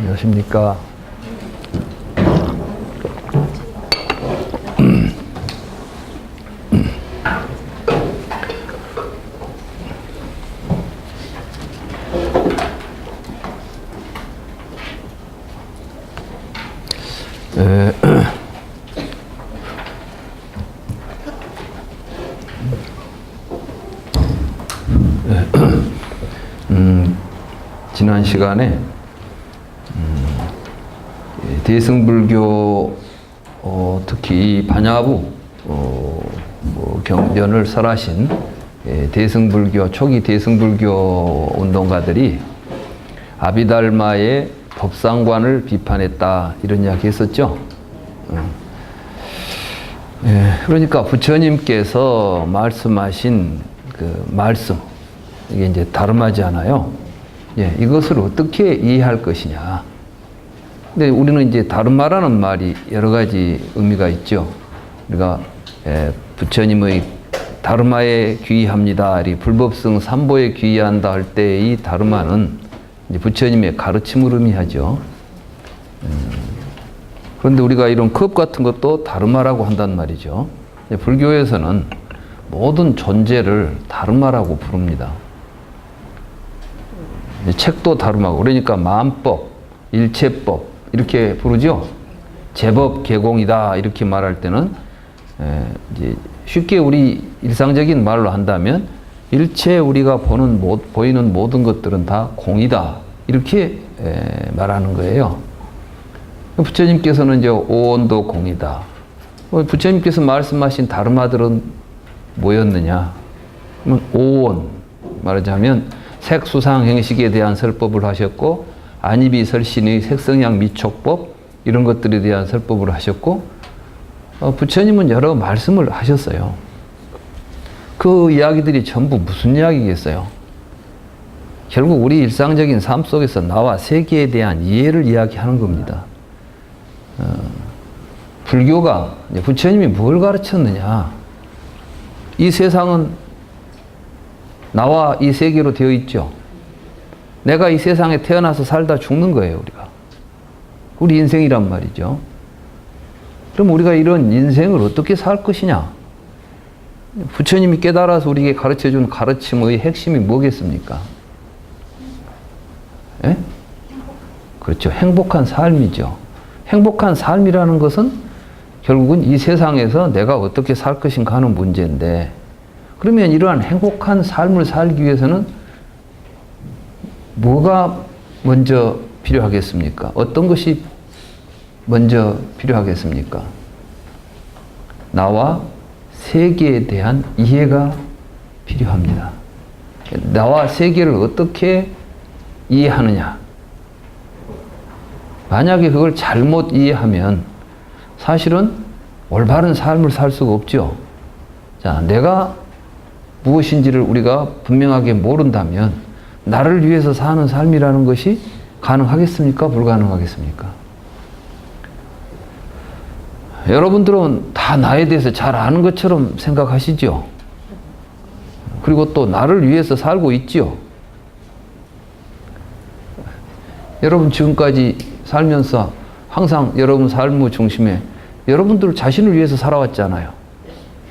안녕하십니까. 지난 시간에 대승불교 특히 이 반야부 경전을 설하신 대승불교 초기 대승불교 운동가들이 아비달마의 법상관을 비판했다 이런 이야기 했었죠. 그러니까 부처님께서 말씀하신 그 말씀 이게 이제 다름하잖아요. 이것을 어떻게 이해할 것이냐. 근데 우리는 이제 다름마라는 말이 여러 가지 의미가 있죠. 우리가 부처님의 다름마에 귀의합니다. 불법성 삼보에 귀의한다 할 때 이 다름마는 이제 부처님의 가르침을 의미하죠. 그런데 우리가 이런 컵 같은 것도 다름마라고 한단 말이죠. 불교에서는 모든 존재를 다름마라고 부릅니다. 책도 다름마고, 그러니까 만법, 일체법 이렇게 부르죠. 제법 개공이다 이렇게 말할 때는 이제 쉽게 우리 일상적인 말로 한다면 일체 우리가 보이는 모든 것들은 다 공이다 이렇게 말하는 거예요. 부처님께서는 이제 오온도 공이다. 부처님께서 말씀하신 다름마들은 뭐였느냐? 오온 말하자면 색수상 행식에 대한 설법을 하셨고, 안이비 설신의 색성향 미촉법 이런 것들에 대한 설법을 하셨고, 부처님은 여러 말씀을 하셨어요. 그 이야기들이 전부 무슨 이야기겠어요? 결국 우리 일상적인 삶 속에서 나와 세계에 대한 이해를 이야기하는 겁니다. 불교가 부처님이 뭘 가르쳤느냐? 이 세상은 나와 이 세계로 되어 있죠. 내가 이 세상에 태어나서 살다 죽는 거예요, 우리가. 우리 인생이란 말이죠. 그럼 우리가 이런 인생을 어떻게 살 것이냐? 부처님이 깨달아서 우리에게 가르쳐준 가르침의 핵심이 뭐겠습니까? 예? 그렇죠. 행복한 삶이죠. 행복한 삶이라는 것은 결국은 이 세상에서 내가 어떻게 살 것인가 하는 문제인데, 그러면 이러한 행복한 삶을 살기 위해서는 뭐가 먼저 필요하겠습니까? 어떤 것이 먼저 필요하겠습니까? 나와 세계에 대한 이해가 필요합니다. 나와 세계를 어떻게 이해하느냐. 만약에 그걸 잘못 이해하면 사실은 올바른 삶을 살 수가 없죠. 자, 내가 무엇인지를 우리가 분명하게 모른다면 나를 위해서 사는 삶이라는 것이 가능하겠습니까? 불가능하겠습니까? 여러분들은 다 나에 대해서 잘 아는 것처럼 생각하시죠? 그리고 또 나를 위해서 살고 있죠? 여러분 지금까지 살면서 항상 여러분 삶의 중심에 여러분들 자신을 위해서 살아왔잖아요.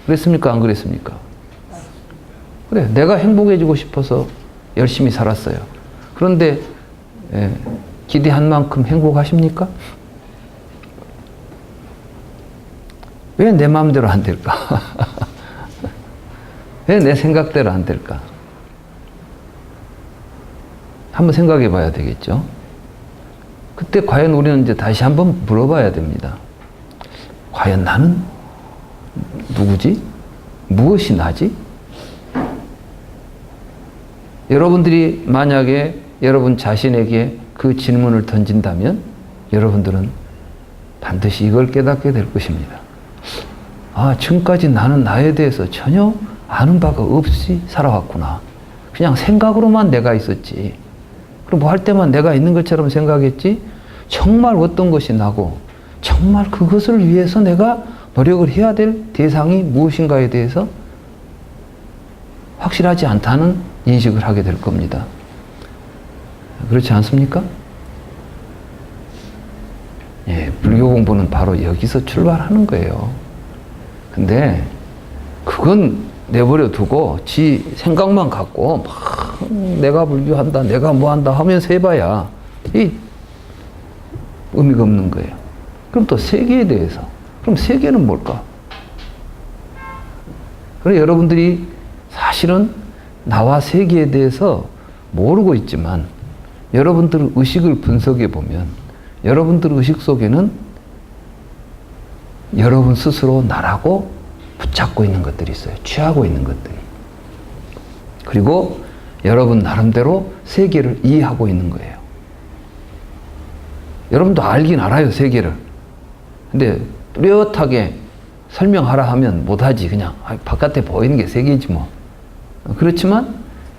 그랬습니까? 안 그랬습니까? 그래, 내가 행복해지고 싶어서 열심히 살았어요. 그런데 기대한 만큼 행복하십니까? 왜 내 마음대로 안 될까? 왜 내 생각대로 안 될까? 한번 생각해 봐야 되겠죠. 그때 과연 우리는 이제 다시 한번 물어봐야 됩니다. 과연 나는 누구지? 무엇이 나지? 여러분들이 만약에 여러분 자신에게 그 질문을 던진다면 여러분들은 반드시 이걸 깨닫게 될 것입니다. 아, 지금까지 나는 나에 대해서 전혀 아는 바가 없이 살아왔구나. 그냥 생각으로만 내가 있었지. 그럼 뭐 할 때만 내가 있는 것처럼 생각했지. 정말 어떤 것이 나고 정말 그것을 위해서 내가 노력을 해야 될 대상이 무엇인가에 대해서 확실하지 않다는 인식을 하게 될 겁니다. 그렇지 않습니까? 불교 공부는 바로 여기서 출발하는 거예요. 근데 그건 내버려 두고 지 생각만 갖고 막 내가 불교한다, 내가 뭐 한다 하면서 해봐야 이 의미가 없는 거예요. 그럼 또 세계에 대해서, 그럼 세계는 뭘까? 그래 여러분들이 사실은 나와 세계에 대해서 모르고 있지만 여러분들 의식을 분석해 보면 여러분들 의식 속에는 여러분 스스로 나라고 붙잡고 있는 것들이 있어요. 취하고 있는 것들이. 그리고 여러분 나름대로 세계를 이해하고 있는 거예요. 여러분도 알긴 알아요, 세계를. 근데 뚜렷하게 설명하라 하면 못하지. 그냥 바깥에 보이는 게 세계지 뭐. 그렇지만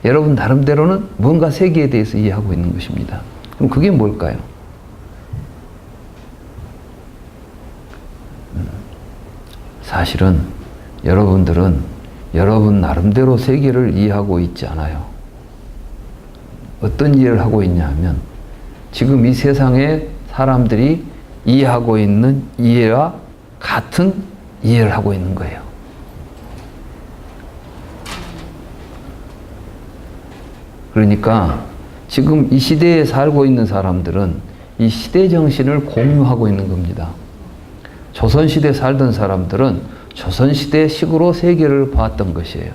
여러분 나름대로는 뭔가 세계에 대해서 이해하고 있는 것입니다. 그럼 그게 뭘까요? 사실은 여러분들은 여러분 나름대로 세계를 이해하고 있지 않아요. 어떤 이해를 하고 있냐 하면 지금 이 세상에 사람들이 이해하고 있는 이해와 같은 이해를 하고 있는 거예요. 그러니까 지금 이 시대에 살고 있는 사람들은 이 시대 정신을 공유하고 있는 겁니다. 조선시대에 살던 사람들은 조선시대식으로 세계를 봤던 것이에요.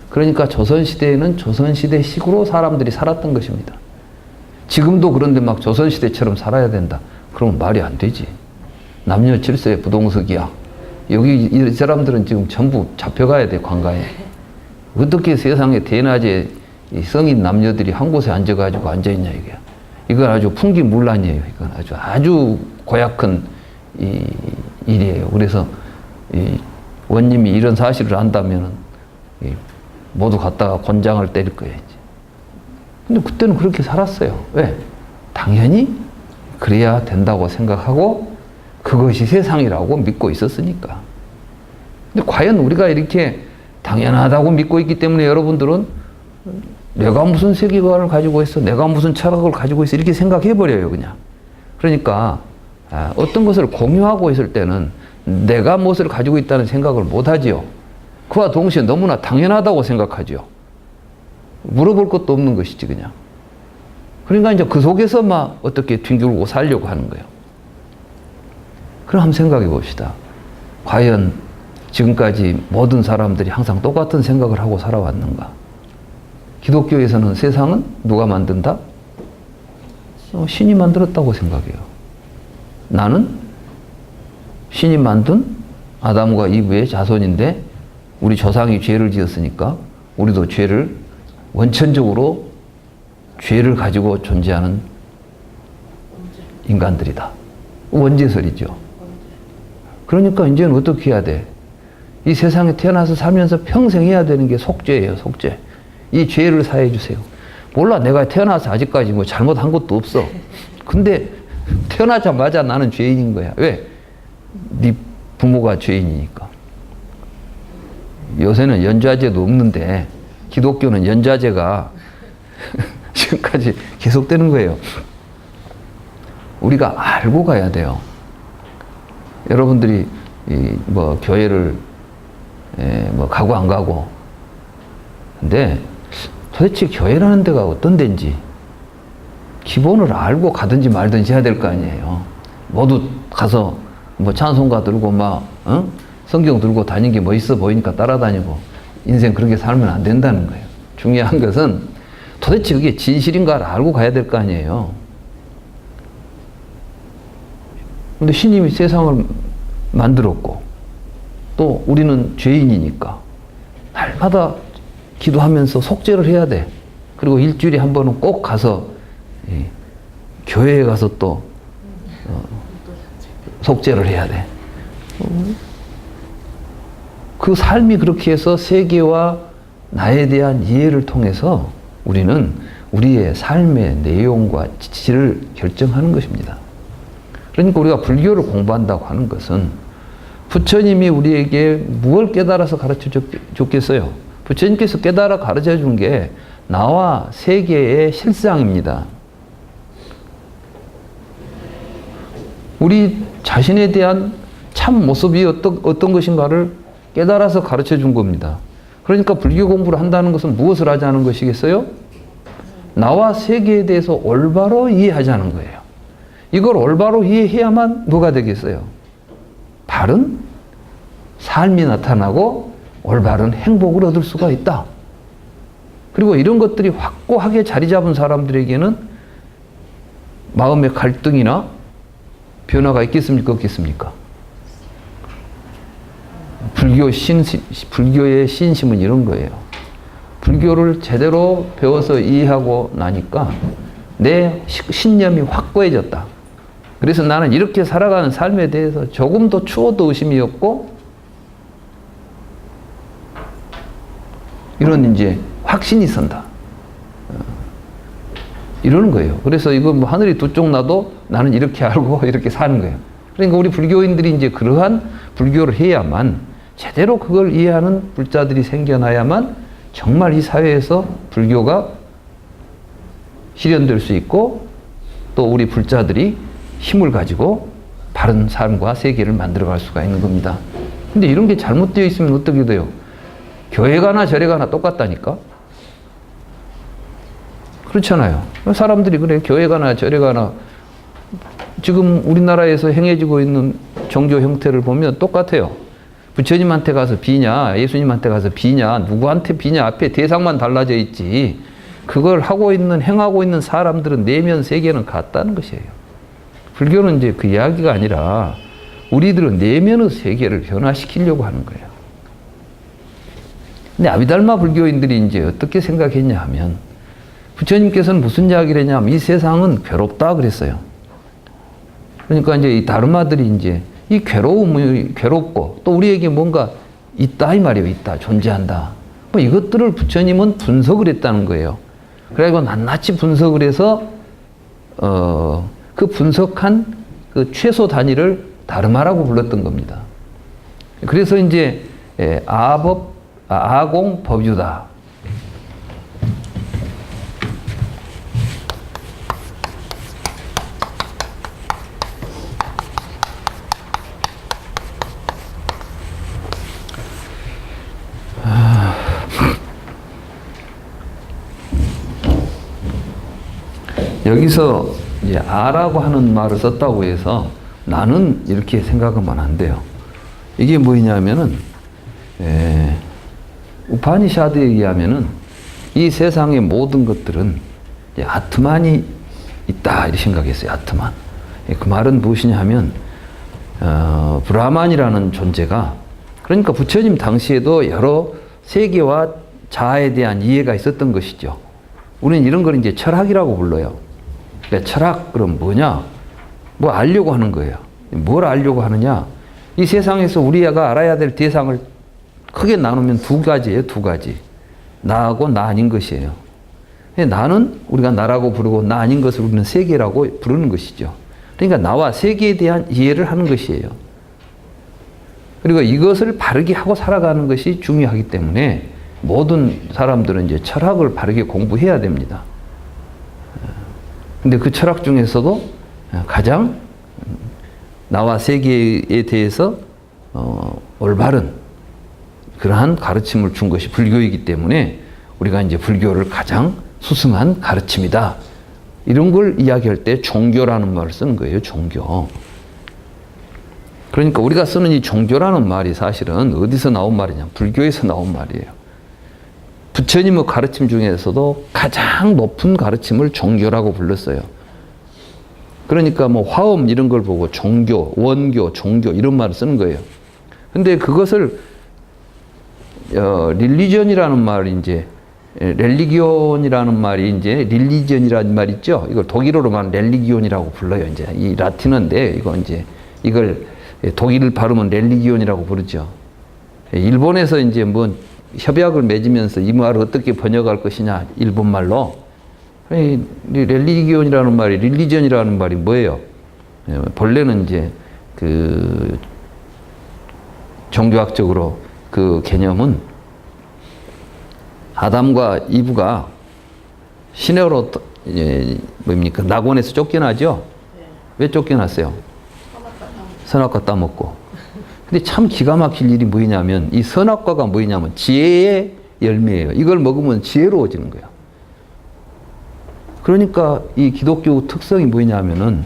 그러니까 조선시대에는 조선시대식으로 사람들이 살았던 것입니다. 지금도 그런데 막 조선시대처럼 살아야 된다. 그러면 말이 안 되지. 남녀 질서의 부동석이야. 여기 이 사람들은 지금 전부 잡혀가야 돼, 관가에. 어떻게 세상에 대낮에 이 성인 남녀들이 한 곳에 앉아가지고 앉아있냐, 이게. 이건 아주 풍기문란이에요. 이건 아주 고약한 이 일이에요. 그래서 이 원님이 이런 사실을 안다면은 모두 갖다가 곤장을 때릴 거예요. 이제. 근데 그때는 그렇게 살았어요. 왜? 당연히 그래야 된다고 생각하고 그것이 세상이라고 믿고 있었으니까. 근데 과연 우리가 이렇게 당연하다고 믿고 있기 때문에 여러분들은 내가 무슨 세계관을 가지고 있어, 내가 무슨 철학을 가지고 있어, 이렇게 생각해버려요, 그냥. 그러니까 어떤 것을 공유하고 있을 때는 내가 무엇을 가지고 있다는 생각을 못하지요. 그와 동시에 너무나 당연하다고 생각하지요. 물어볼 것도 없는 것이지, 그냥. 그러니까 이제 그 속에서 막 어떻게 뒹굴고 살려고 하는 거예요. 그럼 한번 생각해 봅시다. 과연 지금까지 모든 사람들이 항상 똑같은 생각을 하고 살아왔는가? 기독교에서는 세상은 누가 만든다? 신이 만들었다고 생각해요. 나는 신이 만든 아담과 이브의 자손인데 우리 조상이 죄를 지었으니까 우리도 죄를 원천적으로 죄를 가지고 존재하는 인간들이다. 원죄설이죠. 그러니까 이제는 어떻게 해야 돼? 이 세상에 태어나서 살면서 평생 해야 되는 게 속죄예요, 속죄. 이 죄를 사해 주세요. 몰라, 내가 태어나서 아직까지 뭐 잘못한 것도 없어. 근데 태어나자마자 나는 죄인인 거야. 왜? 네 부모가 죄인이니까. 요새는 연좌제도 없는데 기독교는 연좌제가 지금까지 계속되는 거예요. 우리가 알고 가야 돼요. 여러분들이 뭐 교회를 뭐 가고 안 가고. 근데 도대체 교회라는 데가 어떤 데인지 기본을 알고 가든지 말든지 해야 될 거 아니에요. 모두 가서 뭐 찬송가 들고 막 성경 들고 다니는 게 뭐 있어 보이니까 따라다니고 인생 그렇게 살면 안 된다는 거예요. 중요한 것은 도대체 그게 진실인가를 알고 가야 될 거 아니에요. 근데 신님이 세상을 만들었고 또 우리는 죄인이니까 날마다 기도하면서 속죄를 해야 돼. 그리고 일주일에 한 번은 꼭 가서 교회에 가서 또 속죄를 해야 돼. 그 삶이 그렇게 해서 세계와 나에 대한 이해를 통해서 우리는 우리의 삶의 내용과 질을 결정하는 것입니다. 그러니까 우리가 불교를 공부한다고 하는 것은 부처님이 우리에게 무엇을 깨달아서 가르쳐 줬겠어요? 부처님께서 깨달아 가르쳐 준 게 나와 세계의 실상입니다. 우리 자신에 대한 참 모습이 어떤 것인가를 깨달아서 가르쳐 준 겁니다. 그러니까 불교 공부를 한다는 것은 무엇을 하자는 것이겠어요? 나와 세계에 대해서 올바로 이해하자는 거예요. 이걸 올바로 이해해야만 뭐가 되겠어요? 바른 삶이 나타나고 올바른 행복을 얻을 수가 있다. 그리고 이런 것들이 확고하게 자리 잡은 사람들에게는 마음의 갈등이나 변화가 있겠습니까? 없겠습니까? 불교의 신심은 이런 거예요. 불교를 제대로 배워서 이해하고 나니까 내 신념이 확고해졌다. 그래서 나는 이렇게 살아가는 삶에 대해서 조금도 추호도 의심이 없고 이런 이제 확신이 선다. 이러는 거예요. 그래서 이거 뭐 하늘이 두 쪽 나도 나는 이렇게 알고 이렇게 사는 거예요. 그러니까 우리 불교인들이 이제 그러한 불교를 해야만 제대로 그걸 이해하는 불자들이 생겨나야만 정말 이 사회에서 불교가 실현될 수 있고 또 우리 불자들이 힘을 가지고 바른 삶과 세계를 만들어갈 수가 있는 겁니다. 근데 이런 게 잘못되어 있으면 어떻게 돼요? 교회 가나 절에 가나 똑같다니까? 그렇잖아요. 사람들이 그래, 교회 가나 절에 가나 지금 우리나라에서 행해지고 있는 종교 형태를 보면 똑같아요. 부처님한테 가서 비냐, 예수님한테 가서 비냐, 누구한테 비냐, 앞에 대상만 달라져 있지. 그걸 하고 있는, 행하고 있는 사람들은 내면 세계는 같다는 것이에요. 불교는 이제 그 이야기가 아니라 우리들은 내면의 세계를 변화시키려고 하는 거예요. 근데 아비달마 불교인들이 이제 어떻게 생각했냐 하면 부처님께서는 무슨 이야기를 했냐면 이 세상은 괴롭다 그랬어요. 그러니까 이제 이 다르마들이 이제 이 괴로움이 괴롭고 또 우리에게 뭔가 있다 이 말이에요. 있다, 존재한다. 뭐 이것들을 부처님은 분석을 했다는 거예요. 그래가지고 낱낱이 분석을 해서 그 분석한 그 최소 단위를 다르마라고 불렀던 겁니다. 그래서 이제 아공 법유다. 여기서 이제 아라고 하는 말을 썼다고 해서 나는 이렇게 생각하면 안 돼요. 이게 뭐냐면은 우파니샤드에 의하면은 이 세상의 모든 것들은 아트만이 있다 이렇게 생각했어요. 아트만. 그 말은 무엇이냐 하면 브라만이라는 존재가 그러니까 부처님 당시에도 여러 세계와 자아에 대한 이해가 있었던 것이죠. 우리는 이런 걸 이제 철학이라고 불러요. 그러니까 철학 그럼 뭐냐? 뭐 알려고 하는 거예요. 뭘 알려고 하느냐? 이 세상에서 우리가 알아야 될 대상을 크게 나누면 두 가지예요. 두 가지. 나하고 나 아닌 것이에요. 나는 우리가 나라고 부르고 나 아닌 것을 우리는 세계라고 부르는 것이죠. 그러니까 나와 세계에 대한 이해를 하는 것이에요. 그리고 이것을 바르게 하고 살아가는 것이 중요하기 때문에 모든 사람들은 이제 철학을 바르게 공부해야 됩니다. 근데 그 철학 중에서도 가장 나와 세계에 대해서 올바른 그러한 가르침을 준 것이 불교이기 때문에 우리가 이제 불교를 가장 수승한 가르침이다. 이런 걸 이야기할 때 종교라는 말을 쓰는 거예요. 종교. 그러니까 우리가 쓰는 이 종교라는 말이 사실은 어디서 나온 말이냐? 불교에서 나온 말이에요. 부처님의 가르침 중에서도 가장 높은 가르침을 종교라고 불렀어요. 그러니까 뭐 화엄 이런 걸 보고 종교, 원교, 종교 이런 말을 쓰는 거예요. 근데 그것을 릴리전이라는 말이 이제 렐리기온이라는 말이 이제 릴리전이라는 말 있죠. 이걸 독일어로 말하면 렐리기온이라고 불러요. 이제 이 라틴어인데 이거 이제 이걸 독일 발음은 렐리기온이라고 부르죠. 일본에서 이제 뭐 협약을 맺으면서 이 말을 어떻게 번역할 것이냐 일본말로 렐리기온이라는 말이 릴리전이라는 말이 뭐예요? 본래는 이제 그 종교학적으로 그 개념은 아담과 이브가 시내로 뭡니까 낙원에서 쫓겨나죠? 왜 쫓겨났어요? 선악과 따먹고. 근데 참 기가 막힐 일이 뭐냐면 이 선악과가 뭐냐면 지혜의 열매예요. 이걸 먹으면 지혜로워지는 거야. 그러니까 이 기독교 특성이 뭐냐면은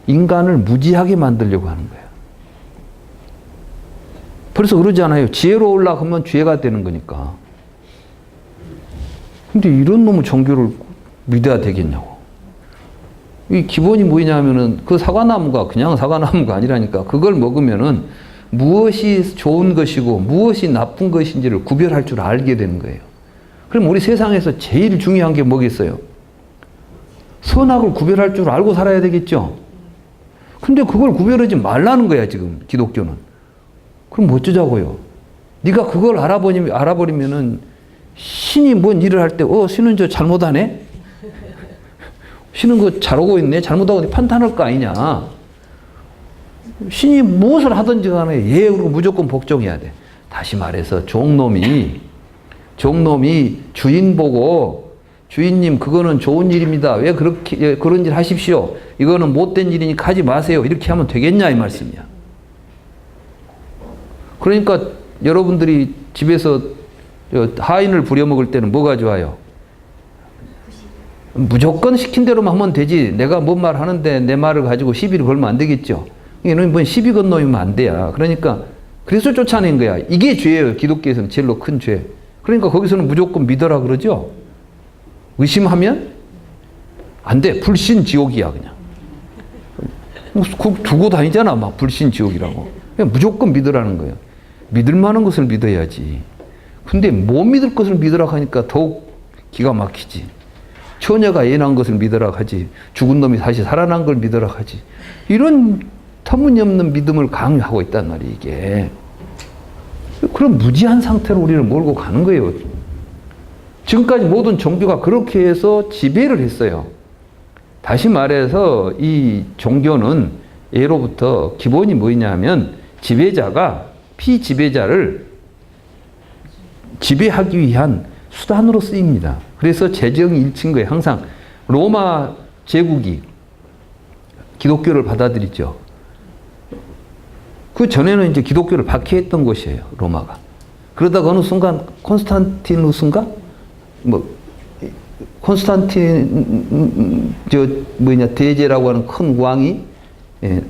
인간을 무지하게 만들려고 하는 거예요. 벌써 그러잖아요. 지혜로우려고 하면 죄가 되는 거니까. 근데 이런 놈의 종교를 믿어야 되겠냐고. 이 기본이 뭐냐면은 그 사과나무가 그냥 사과나무가 아니라니까. 그걸 먹으면은 무엇이 좋은 것이고 무엇이 나쁜 것인지를 구별할 줄 알게 되는 거예요. 그럼 우리 세상에서 제일 중요한 게 뭐겠어요? 선악을 구별할 줄 알고 살아야 되겠죠? 근데 그걸 구별하지 말라는 거야, 지금 기독교는. 그럼 뭐 어쩌자고요? 네가 그걸 알아버리면은 신이 뭔 일을 할 때, 신은 저 잘못하네? 신은 그거 잘하고 있네? 잘못하고 있네? 판단할 거 아니냐? 신이 무엇을 하든지 간에 얘 그리고 무조건 복종해야 돼. 다시 말해서 종놈이 주인 보고 주인님 그거는 좋은 일입니다. 왜 그렇게 그런 일 하십시오. 이거는 못된 일이니까 하지 마세요. 이렇게 하면 되겠냐 이 말씀이야. 그러니까 여러분들이 집에서 하인을 부려먹을 때는 뭐가 좋아요? 무조건 시킨 대로만 하면 되지. 내가 뭔 말 하는데 내 말을 가지고 시비를 걸면 안 되겠죠. 이놈이 뭔 시비 건너면 안 돼야. 그러니까 그래서 쫓아낸 거야. 이게 죄예요. 기독교에서는 제일로 큰 죄. 그러니까 거기서는 무조건 믿어라 그러죠. 의심하면 안 돼. 불신 지옥이야 그냥. 두고 다니잖아. 막 불신 지옥이라고. 그냥 무조건 믿으라는 거예요. 믿을 만한 것을 믿어야지. 근데 못 믿을 것을 믿으라 하니까 더욱 기가 막히지. 처녀가 애 낳은 것을 믿으라 하지. 죽은 놈이 다시 살아난 걸 믿으라 하지. 이런 터무니없는 믿음을 강요하고 있단 말이에요, 이게. 그런 무지한 상태로 우리를 몰고 가는 거예요. 지금까지 모든 종교가 그렇게 해서 지배를 했어요. 다시 말해서 이 종교는 예로부터 기본이 뭐냐면 지배자가 피지배자를 지배하기 위한 수단으로 쓰입니다. 그래서 재정이 일치인 거예요. 항상 로마 제국이 기독교를 받아들이죠. 그 전에는 이제 기독교를 박해했던 곳이에요. 로마가. 그러다가 어느 순간 콘스탄티누스인가? 대제라고 하는 큰 왕이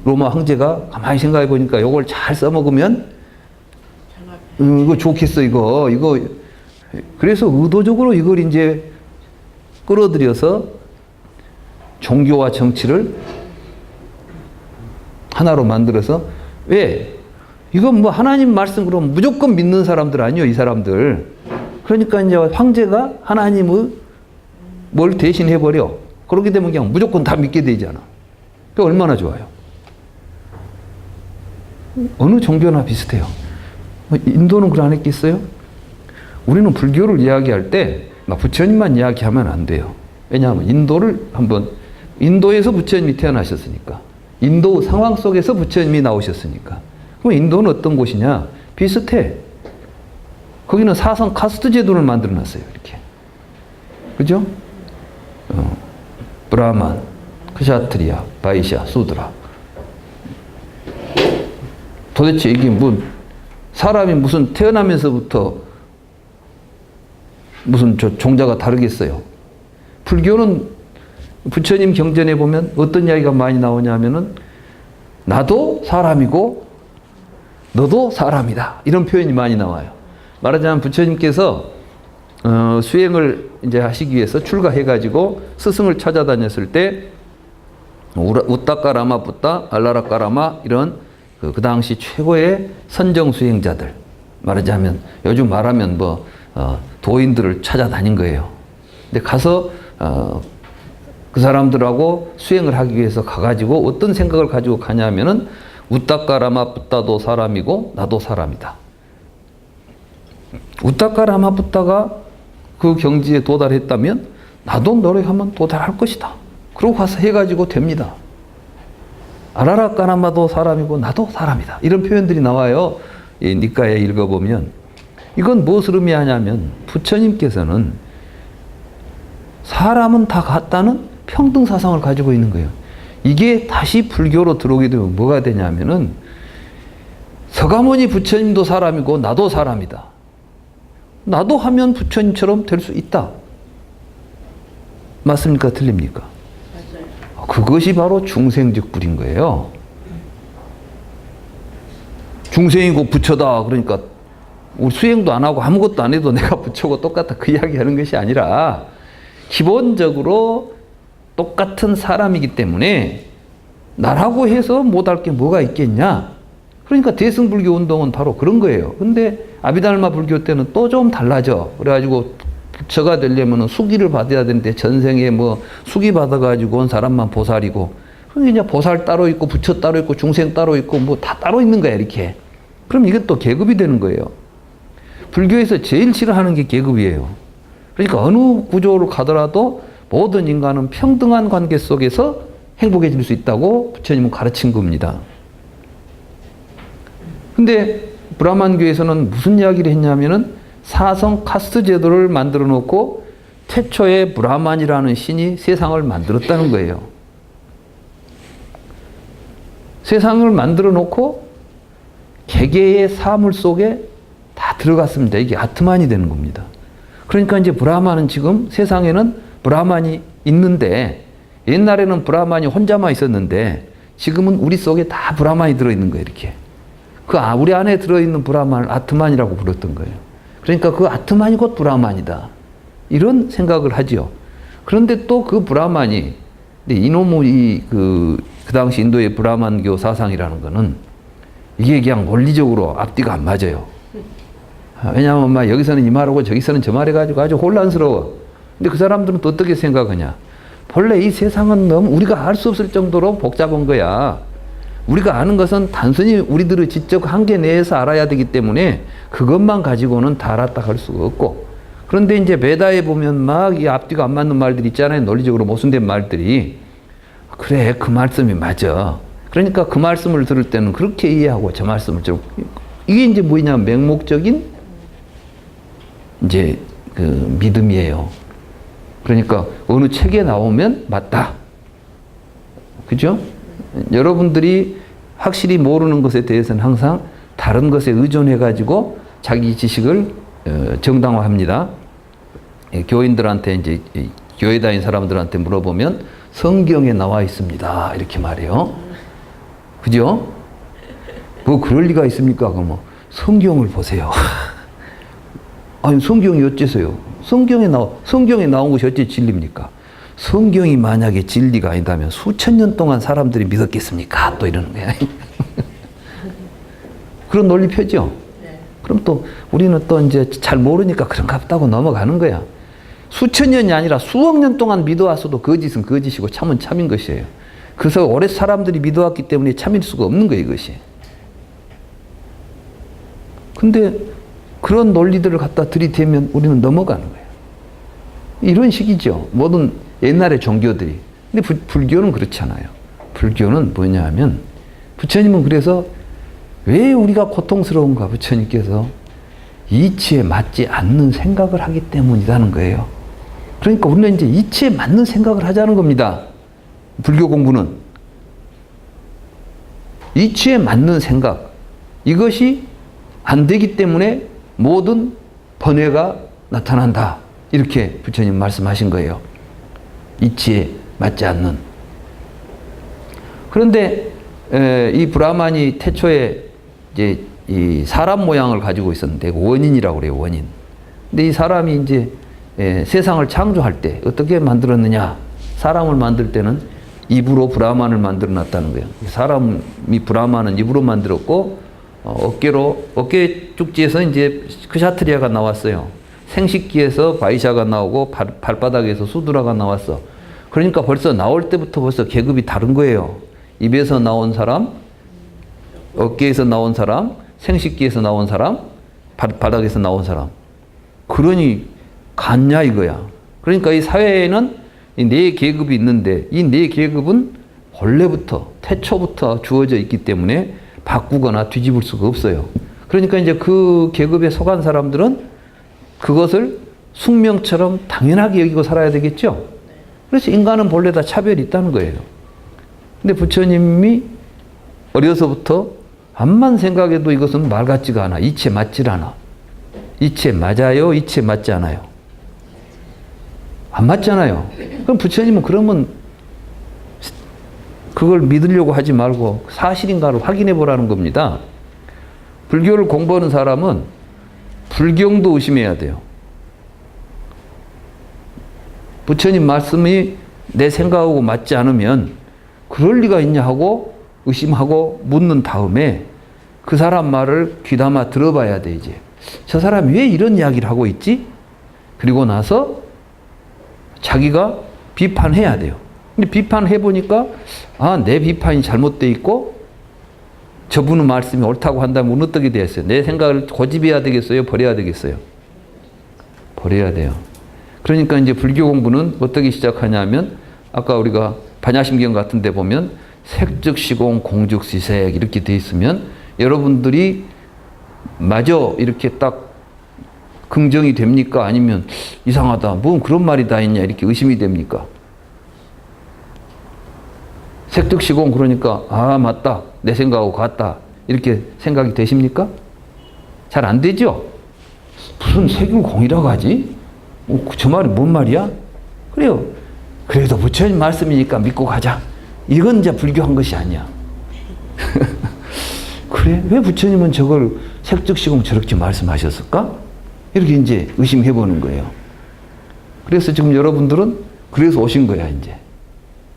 로마 황제가 가만히 생각해 보니까 이걸 잘 써먹으면 이거 좋겠어 이거 그래서 의도적으로 이걸 이제 끌어들여서 종교와 정치를 하나로 만들어서 왜? 이건 뭐 하나님 말씀 그럼 무조건 믿는 사람들 아니요, 이 사람들. 그러니까 이제 황제가 하나님을 뭘 대신해버려. 그렇게 되면 그냥 무조건 다 믿게 되잖아. 그 얼마나 좋아요. 어느 종교나 비슷해요. 인도는 그걸 안 했겠어요? 우리는 불교를 이야기할 때 막 부처님만 이야기하면 안 돼요. 왜냐하면 인도에서 부처님이 태어나셨으니까. 인도 상황 속에서 부처님이 나오셨으니까. 그럼 인도는 어떤 곳이냐? 비슷해. 거기는 사성 카스트 제도를 만들어 놨어요. 이렇게. 그죠? 브라만, 크샤트리아, 바이샤, 수드라. 도대체 이게 사람이 무슨 태어나면서부터 무슨 종자가 다르겠어요. 불교는 부처님 경전에 보면 어떤 이야기가 많이 나오냐면은 나도 사람이고 너도 사람이다. 이런 표현이 많이 나와요. 말하자면 부처님께서 수행을 이제 하시기 위해서 출가해가지고 스승을 찾아다녔을 때 우따까라마 붓다, 알라라까라마 이런 그 당시 최고의 선정 수행자들 말하자면 요즘 말하면 도인들을 찾아다닌 거예요. 근데 가서 그 사람들하고 수행을 하기 위해서 가가지고 어떤 생각을 가지고 가냐면은 우따까라마 붓다도 사람이고 나도 사람이다. 우따까라마 붓다가 그 경지에 도달했다면 나도 노력하면 도달할 것이다. 그러고 가서 해가지고 됩니다. 아라라까라마도 사람이고 나도 사람이다. 이런 표현들이 나와요. 이 니까에 읽어보면 이건 무엇을 의미하냐면 부처님께서는 사람은 다 같다는 평등 사상을 가지고 있는 거예요. 이게 다시 불교로 들어오게 되면 뭐가 되냐면은 서가모니 부처님도 사람이고 나도 사람이다. 나도 하면 부처님처럼 될 수 있다. 맞습니까? 틀립니까? 맞아요. 그것이 바로 중생즉불인 거예요. 중생이고 부처다. 그러니까 우리 수행도 안 하고 아무것도 안 해도 내가 부처고 똑같다. 그 이야기 하는 것이 아니라 기본적으로 똑같은 사람이기 때문에 나라고 해서 못할 게 뭐가 있겠냐. 그러니까 대승불교 운동은 바로 그런 거예요. 근데 아비달마 불교 때는 또 좀 달라져. 그래가지고 부처가 되려면 수기를 받아야 되는데 전생에 뭐 수기 받아가지고 온 사람만 보살이고, 그러니까 이제 보살 따로 있고 부처 따로 있고 중생 따로 있고 뭐 다 따로 있는 거야 이렇게. 그럼 이게 또 계급이 되는 거예요. 불교에서 제일 싫어하는 게 계급이에요. 그러니까 어느 구조로 가더라도 모든 인간은 평등한 관계 속에서 행복해질 수 있다고 부처님은 가르친 겁니다. 근데 브라만교에서는 무슨 이야기를 했냐면은 사성 카스트 제도를 만들어 놓고 태초에 브라만이라는 신이 세상을 만들었다는 거예요. 세상을 만들어 놓고 개개의 사물 속에 다 들어갔습니다. 이게 아트만이 되는 겁니다. 그러니까 이제 브라만은 지금 세상에는 브라만이 있는데, 옛날에는 브라만이 혼자만 있었는데 지금은 우리 속에 다 브라만이 들어있는 거예요. 이렇게. 우리 안에 들어있는 브라만을 아트만이라고 불렀던 거예요. 그러니까 그 아트만이 곧 브라만이다. 이런 생각을 하지요. 그런데 또 그 브라만이, 이놈의 그 당시 인도의 브라만교 사상이라는 거는 이게 그냥 원리적으로 앞뒤가 안 맞아요. 왜냐하면 막 여기서는 이 말하고 저기서는 저 말해가지고 아주 혼란스러워. 근데 그 사람들은 또 어떻게 생각하냐. 본래 이 세상은 너무 우리가 알 수 없을 정도로 복잡한 거야. 우리가 아는 것은 단순히 우리들의 지적 한계 내에서 알아야 되기 때문에 그것만 가지고는 다 알았다 할 수가 없고, 그런데 이제 베다에 보면 막 이 앞뒤가 안 맞는 말들이 있잖아요. 논리적으로 모순된 말들이. 그래, 그 말씀이 맞아. 그러니까 그 말씀을 들을 때는 그렇게 이해하고 저 말씀을 좀, 이게 이제 뭐냐면 맹목적인 이제 그 믿음이에요. 그러니까 어느 책에 나오면 맞다. 그죠? 여러분들이 확실히 모르는 것에 대해서는 항상 다른 것에 의존해가지고 자기 지식을 정당화합니다. 교인들한테 이제 교회 다닌 사람들한테 물어보면 성경에 나와 있습니다. 이렇게 말해요. 그죠? 뭐 그럴 리가 있습니까? 그럼 성경을 보세요. 아니, 성경이 어째서요? 성경에 나온 것이 어째 진리입니까? 성경이 만약에 진리가 아니다면 수천 년 동안 사람들이 믿었겠습니까? 또 이러는 거야. 그런 논리 펴죠? 네. 그럼 또 우리는 또 이제 잘 모르니까 그런가 보다고 넘어가는 거야. 수천 년이 아니라 수억 년 동안 믿어왔어도 거짓은 거짓이고 참은 참인 것이에요. 그래서 오래 사람들이 믿어왔기 때문에 참일 수가 없는 거예요, 이것이. 근데 그런 논리들을 갖다 들이대면 우리는 넘어가는 거예요. 이런 식이죠. 모든 옛날의 종교들이. 근데 불교는 그렇잖아요. 불교는 뭐냐 하면, 부처님은 그래서 왜 우리가 고통스러운가, 부처님께서 이치에 맞지 않는 생각을 하기 때문이라는 거예요. 그러니까 우리는 이제 이치에 맞는 생각을 하자는 겁니다. 불교 공부는. 이치에 맞는 생각. 이것이 안 되기 때문에 모든 번뇌가 나타난다. 이렇게 부처님 말씀하신 거예요. 이치에 맞지 않는. 그런데 이 브라만이 태초에 이제 이 사람 모양을 가지고 있었는데 원인이라고 그래요. 원인. 근데 이 사람이 이제 세상을 창조할 때 어떻게 만들었느냐. 사람을 만들 때는 입으로 브라만을 만들어 놨다는 거예요. 사람이 브라만은 입으로 만들었고, 어깨 쪽지에서 이제 크샤트리아가 나왔어요. 생식기에서 바이샤가 나오고 발바닥에서 수드라가 나왔어. 그러니까 벌써 나올 때부터 벌써 계급이 다른 거예요. 입에서 나온 사람, 어깨에서 나온 사람, 생식기에서 나온 사람, 바닥에서 나온 사람. 그러니 같냐 이거야. 그러니까 이 사회에는 이 네 계급이 있는데 이 네 계급은 원래부터 태초부터 주어져 있기 때문에 바꾸거나 뒤집을 수가 없어요. 그러니까 이제 그 계급에 속한 사람들은 그것을 숙명처럼 당연하게 여기고 살아야 되겠죠. 그래서 인간은 본래 다 차별이 있다는 거예요. 근데 부처님이 어려서부터 암만 생각해도 이것은 말 같지가 않아. 이치에 맞질 않아. 이치에 맞아요? 이치에 맞지 않아요? 안 맞잖아요. 그럼 부처님은 그러면 그걸 믿으려고 하지 말고 사실인가를 확인해 보라는 겁니다. 불교를 공부하는 사람은 불경도 의심해야 돼요. 부처님 말씀이 내 생각하고 맞지 않으면 그럴 리가 있냐 하고 의심하고 묻는 다음에 그 사람 말을 귀담아 들어봐야 돼. 이제 저 사람이 왜 이런 이야기를 하고 있지? 그리고 나서 자기가 비판해야 돼요. 근데 비판해 보니까 내 비판이 잘못되어 있고 저분의 말씀이 옳다고 한다면 어떻게 되겠어요? 내 생각을 고집해야 되겠어요? 버려야 되겠어요? 버려야 돼요. 그러니까 이제 불교 공부는 어떻게 시작하냐면 아까 우리가 반야심경 같은 데 보면 색즉 시공 공즉 시색 이렇게 돼 있으면 여러분들이 마저 이렇게 딱 긍정이 됩니까? 아니면 이상하다. 뭐 그런 말이 다 있냐? 이렇게 의심이 됩니까? 색즉 시공 그러니까 맞다. 내 생각하고 같다. 이렇게 생각이 되십니까? 잘 안 되죠? 무슨 색일공이라고 하지? 저 말이 뭔 말이야? 그래요. 그래도 부처님 말씀이니까 믿고 가자. 이건 이제 불교한 것이 아니야. 그래? 왜 부처님은 저걸 색즉시공 저렇게 말씀하셨을까? 이렇게 이제 의심해 보는 거예요. 그래서 지금 여러분들은 그래서 오신 거야, 이제.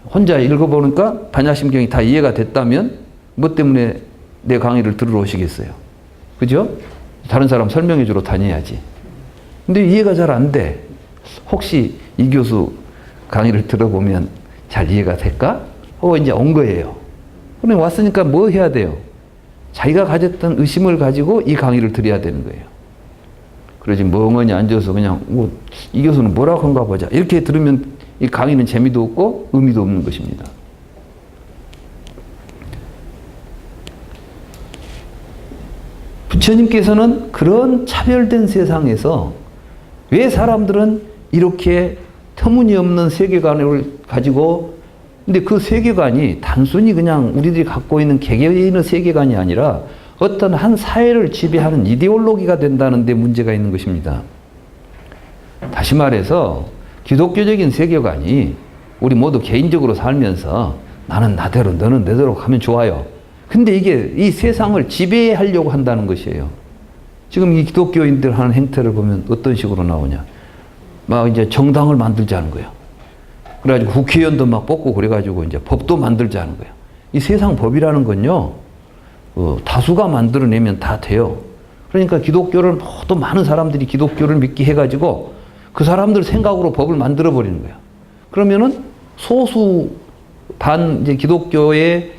혼자 읽어보니까 반야심경이 다 이해가 됐다면 뭐 때문에 내 강의를 들으러 오시겠어요? 그죠? 다른 사람 설명해 주러 다녀야지. 근데 이해가 잘 안 돼. 혹시 이 교수 강의를 들어보면 잘 이해가 될까? 이제 온 거예요. 그럼 왔으니까 뭐 해야 돼요? 자기가 가졌던 의심을 가지고 이 강의를 드려야 되는 거예요. 그러지 멍하니 앉아서 그냥 이 교수는 뭐라고 한가 보자. 이렇게 들으면 이 강의는 재미도 없고 의미도 없는 것입니다. 부처님께서는 그런 차별된 세상에서 왜 사람들은 이렇게 터무니없는 세계관을 가지고 근데 그 세계관이 단순히 그냥 우리들이 갖고 있는 개개인의 세계관이 아니라 어떤 한 사회를 지배하는 이데올로기가 된다는 데 문제가 있는 것입니다. 다시 말해서 기독교적인 세계관이 우리 모두 개인적으로 살면서 나는 나대로 너는 너대로 가면 좋아요. 근데 이게 이 세상을 지배하려고 한다는 것이에요. 지금 이 기독교인들 하는 행태를 보면 어떤 식으로 나오냐. 막 이제 정당을 만들자는 거예요. 그래가지고 국회의원도 막 뽑고 그래가지고 이제 법도 만들자는 거예요. 이 세상 법이라는 건요, 다수가 만들어내면 다 돼요. 그러니까 기독교를 모두 많은 사람들이 기독교를 믿게 해가지고 그 사람들 생각으로 법을 만들어버리는 거예요. 그러면은 소수 이제 기독교에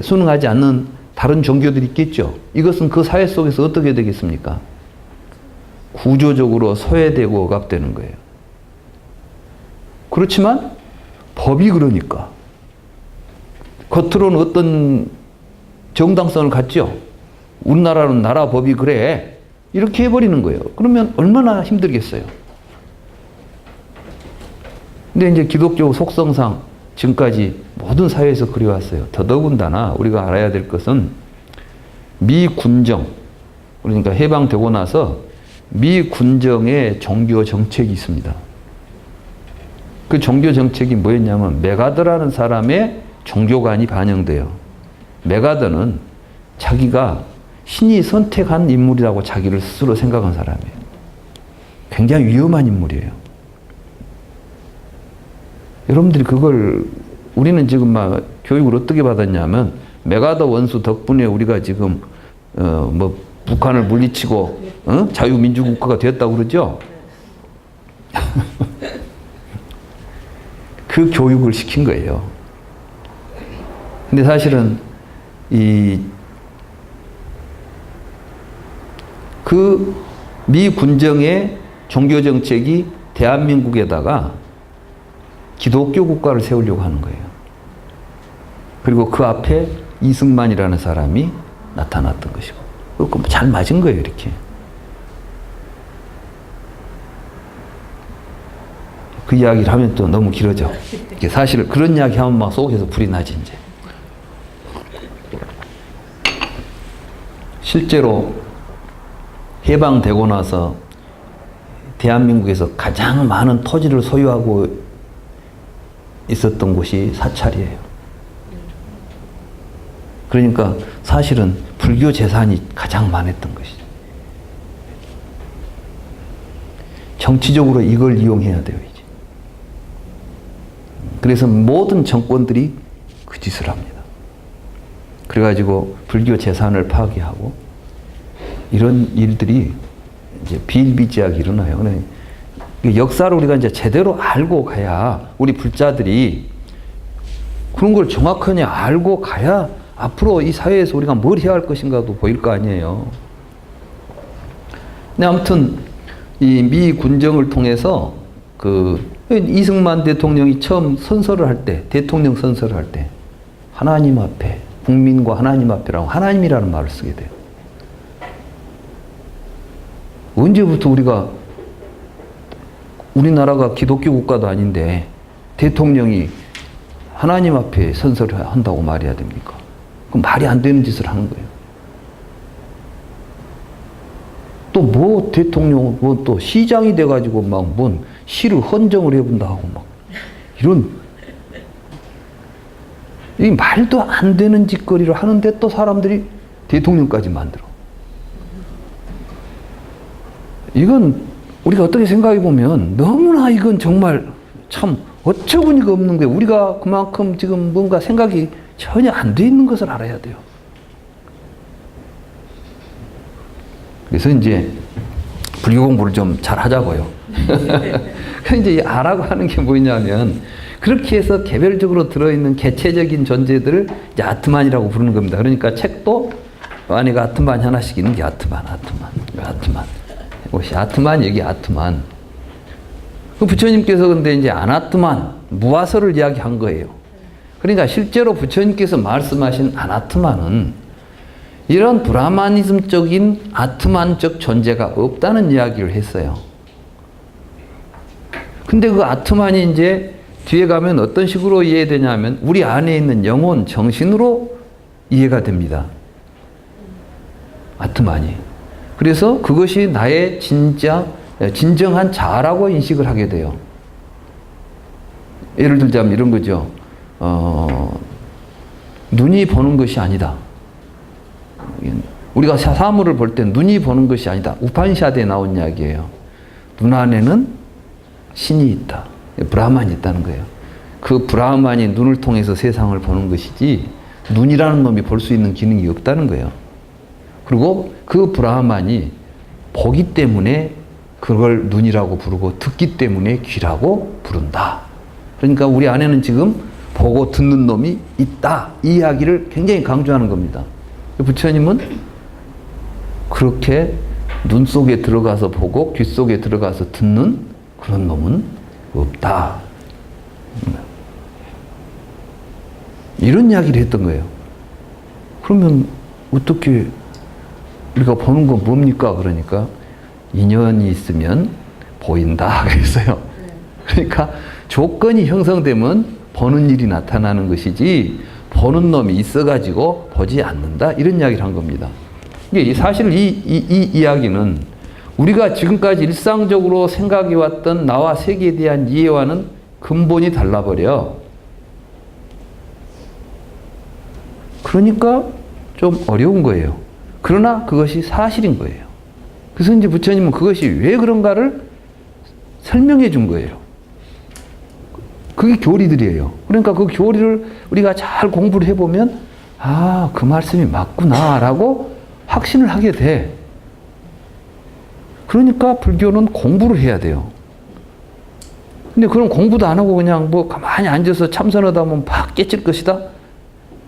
순응하지 않는 다른 종교들이 있겠죠. 이것은 그 사회 속에서 어떻게 되겠습니까? 구조적으로 소외되고 억압되는 거예요. 그렇지만 법이 그러니까 겉으로는 어떤 정당성을 갖죠. 우리나라는 나라 법이 그래. 이렇게 해버리는 거예요. 그러면 얼마나 힘들겠어요. 근데 이제 기독교 속성상 지금까지 모든 사회에서 그래왔어요. 더더군다나 우리가 알아야 될 것은 미군정, 그러니까 해방되고 나서 미군정의 종교 정책이 있습니다. 그 종교 정책이 뭐였냐면 메가더라는 사람의 종교관이 반영돼요. 메가더는 자기가 신이 선택한 인물이라고 자기를 스스로 생각한 사람이에요. 굉장히 위험한 인물이에요. 여러분들이 그걸 우리는 지금 막 교육을 어떻게 받았냐면 메가더 원수 덕분에 우리가 지금 북한을 물리치고 자유민주국가가 되었다고 그러죠. 그 교육을 시킨 거예요. 근데 사실은 그 미군정의 종교 정책이 대한민국에다가 기독교 국가를 세우려고 하는 거예요. 그리고 그 앞에 이승만이라는 사람이 나타났던 것이고, 잘 맞은 거예요, 이렇게. 그 이야기를 하면 또 너무 길어져. 사실 그런 이야기 하면 막 속에서 불이 나지, 이제. 실제로 해방되고 나서 대한민국에서 가장 많은 토지를 소유하고 있었던 곳이 사찰이에요. 그러니까 사실은 불교 재산이 가장 많았던 것이죠. 정치적으로 이걸 이용해야 돼요, 이제. 그래서 모든 정권들이 그 짓을 합니다. 그래가지고 불교 재산을 파괴하고 이런 일들이 이제 비일비재하게 일어나요. 역사를 우리가 이제 제대로 알고 가야 우리 불자들이 그런 걸 정확하게 알고 가야 앞으로 이 사회에서 우리가 뭘 해야 할 것인가도 보일 거 아니에요. 근데 아무튼 이 미 군정을 통해서 그 이승만 대통령이 처음 선서를 할 때, 대통령 선서를 할 때 하나님 앞에, 국민과 하나님 앞에라고 하나님이라는 말을 쓰게 돼요. 언제부터 우리나라가 기독교 국가도 아닌데 대통령이 하나님 앞에 선서를 한다고 말해야 됩니까? 그럼 말이 안 되는 짓을 하는 거예요. 또 뭐 대통령, 뭐 또 시장이 돼가지고 막 뭔 시를 헌정을 해본다 하고 막 이런 이 말도 안 되는 짓거리를 하는데 또 사람들이 대통령까지 만들어. 이건 우리가 어떻게 생각해 보면 너무나 이건 정말 참 어처구니가 없는 거예요. 우리가 그만큼 지금 뭔가 생각이 전혀 안 돼 있는 것을 알아야 돼요. 그래서 이제 불교 공부를 좀 잘 하자고요. 이제 아라고 하는 게 뭐냐면 그렇게 해서 개별적으로 들어있는 개체적인 존재들을 이제 아트만이라고 부르는 겁니다. 그러니까 책도 안에 아트만이 하나씩 있는 게 아트만. 이것이 아트만, 여기 아트만. 그 부처님께서 근데 이제 아나트만, 무아서를 이야기한 거예요. 그러니까 실제로 부처님께서 말씀하신 아나트만은 이런 브라마니즘적인 아트만적 존재가 없다는 이야기를 했어요. 근데 그 아트만이 이제 뒤에 가면 어떤 식으로 이해되냐면 우리 안에 있는 영혼, 정신으로 이해가 됩니다. 아트만이. 그래서 그것이 나의 진정한 자아라고 인식을 하게 돼요. 예를 들자면 이런 거죠. 눈이 보는 것이 아니다. 우리가 사물을 볼 때 눈이 보는 것이 아니다. 우판샤드에 나온 이야기예요. 눈 안에는 신이 있다. 브라만이 있다는 거예요. 그 브라만이 눈을 통해서 세상을 보는 것이지 눈이라는 놈이 볼 수 있는 기능이 없다는 거예요. 그리고 그 브라만이 보기 때문에 그걸 눈이라고 부르고 듣기 때문에 귀라고 부른다. 그러니까 우리 안에는 지금 보고 듣는 놈이 있다. 이 이야기를 굉장히 강조하는 겁니다. 부처님은 그렇게 눈 속에 들어가서 보고 귀 속에 들어가서 듣는 그런 놈은 없다. 이런 이야기를 했던 거예요. 그러면 어떻게 우리가 보는 건 뭡니까? 그러니까 인연이 있으면 보인다 그랬어요. 그러니까 조건이 형성되면 보는 일이 나타나는 것이지 보는 놈이 있어가지고 보지 않는다 이런 이야기를 한 겁니다. 이게 사실 이 이야기는 우리가 지금까지 일상적으로 생각해왔던 나와 세계에 대한 이해와는 근본이 달라버려. 그러니까 좀 어려운 거예요. 그러나 그것이 사실인 거예요. 그래서 이제 부처님은 그것이 왜 그런가를 설명해 준 거예요. 그게 교리들이에요. 그러니까 그 교리를 우리가 잘 공부를 해보면 아, 그 말씀이 맞구나 라고 확신을 하게 돼. 그러니까 불교는 공부를 해야 돼요. 근데 그런 공부도 안 하고 그냥 뭐 가만히 앉아서 참선하다 보면 팍 깨질 것이다?